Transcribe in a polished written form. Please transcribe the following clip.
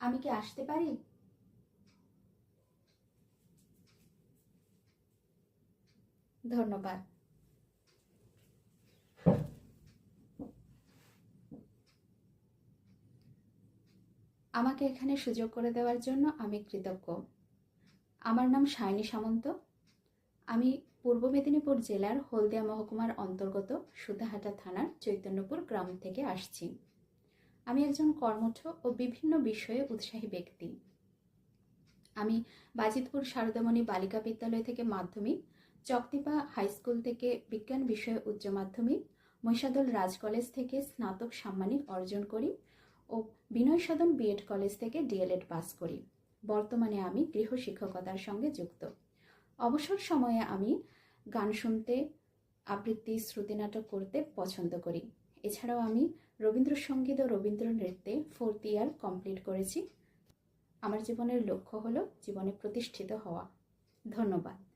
আমি কি আসতে পারি? ধন্যবাদ। আমাকে এখানে সুযোগ করে দেওয়ার জন্য আমি কৃতজ্ঞ। আমার নাম সায়নী সামন্ত। আমি পূর্ব মেদিনীপুর জেলার হলদিয়া মহকুমার অন্তর্গত সুতাহাটা থানার চৈতন্যপুর গ্রাম থেকে আসছি। আমি একজন কর্মঠ ও বিভিন্ন বিষয়ে উৎসাহী ব্যক্তি। আমি বাজিতপুর শারদামণি বালিকা বিদ্যালয় থেকে মাধ্যমিক, চকতিপা হাই স্কুল থেকে বিজ্ঞান বিষয়ে উচ্চ মাধ্যমিক, মহিষাদল রাজ কলেজ থেকে স্নাতক সাম্মানিক অর্জন করি ও বিনয় সদন বিএড কলেজ থেকে ডিএলএড পাস করি। বর্তমানে আমি গৃহ শিক্ষকতার সঙ্গে যুক্ত। অবসর সময়ে আমি গান শুনতে, আবৃত্তি, শ্রুতিনাটক করতে পছন্দ করি। এছাড়াও আমি রবীন্দ্রসঙ্গীত ও রবীন্দ্র নৃত্যে 4th ইয়ার কমপ্লিট করেছি। আমার জীবনের লক্ষ্য হলো জীবনে প্রতিষ্ঠিত হওয়া। ধন্যবাদ।